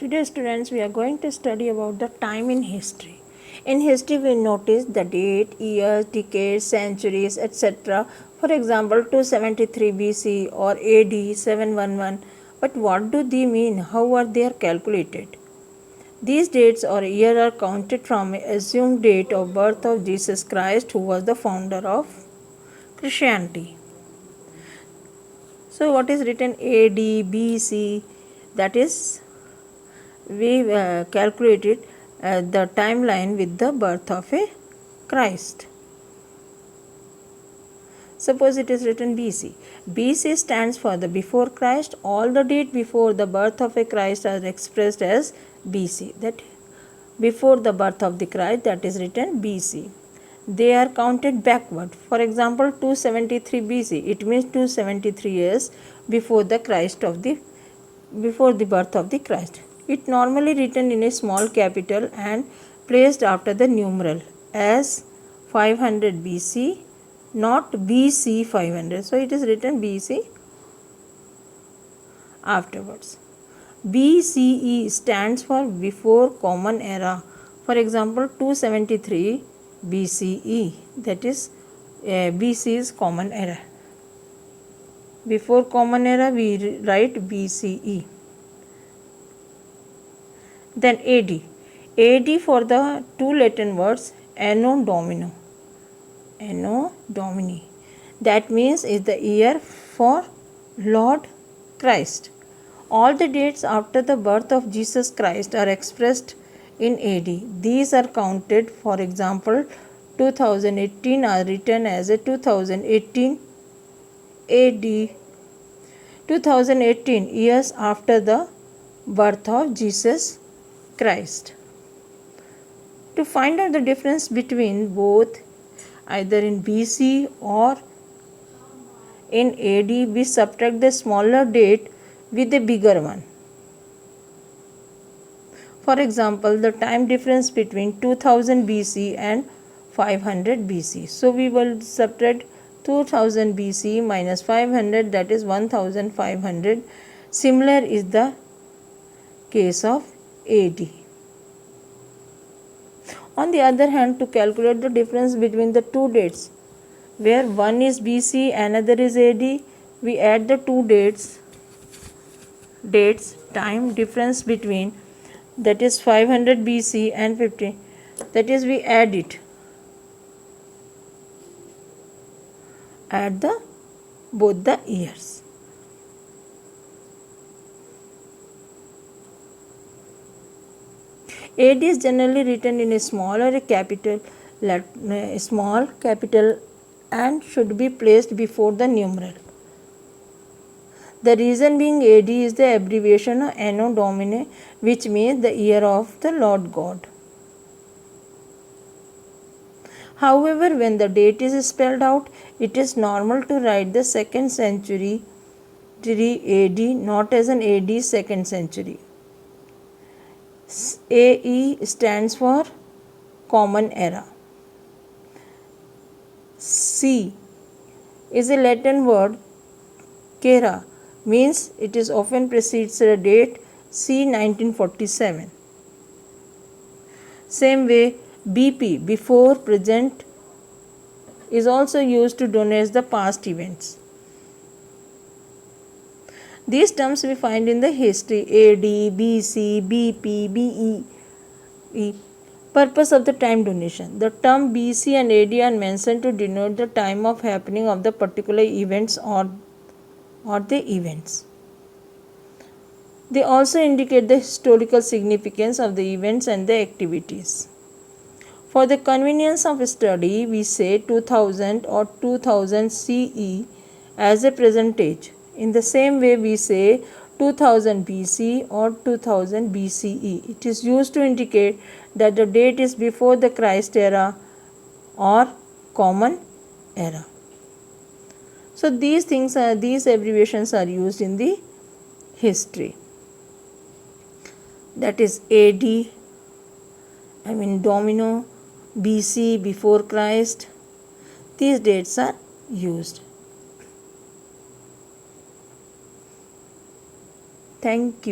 Today students, we are going to study about the time in history. In history we notice the date, years, decades, centuries, etc. For example 273 BC or AD 711. But what do they mean? How are they calculated? These dates or years are counted from an assumed date of birth of Jesus Christ, who was the founder of Christianity. So what is written AD, BC? That is, we calculated the timeline with the birth of a Christ. Suppose it is written BC. BC stands for the before Christ. All the date before the birth of a Christ are expressed as BC. That before the birth of the Christ, that is written BC. They are counted backward. For example, 273 BC. It means 273 years before the birth of the Christ. It normally written in a small capital and placed after the numeral as 500 BC, not BC 500. So it is written BC afterwards. BCE stands for before common era. For example, 273 BCE, that is BC is common era. Before common era we write BCE. Then AD. AD for the two Latin words Anno Domini. Anno Domini. That means is the year for Lord Christ. All the dates after the birth of Jesus Christ are expressed in AD. These are counted. For example, 2018 are written as a 2018 AD. 2018 years after the birth of Jesus Christ. To find out the difference between both, either in BC or in AD, we subtract the smaller date with the bigger one. For example, the time difference between 2000 BC and 500 BC. So we will subtract 2000 BC minus 500, that is 1500. Similar is the case of AD. On the other hand, to calculate the difference between the two dates, where one is BC, another is AD, we add the two dates time difference between, that is 500 BC and 50, that is we add both the years. AD is generally written in a small or a small capital and should be placed before the numeral. The reason being AD is the abbreviation of Anno Domini, which means the year of the Lord God. However, when the date is spelled out, it is normal to write the 2nd century AD, not as an AD 2nd century. AE stands for common era. C is a Latin word, Cera, means it is often precedes the date C 1947. Same way, BP, before present, is also used to denote the past events. These terms we find in the history: AD, BC, BP, BE. Purpose of the time donation. The term BC and AD are mentioned to denote the time of happening of the particular events or the events. They also indicate the historical significance of the events and the activities. For the convenience of study, we say 2000 or 2000 CE as a percentage. In the same way, we say 2000 BC or 2000 BCE. It is used to indicate that the date is before the Christ era or common era. So these abbreviations are used in the history. That is AD, Domino, BC, before Christ. These dates are used. Thank you.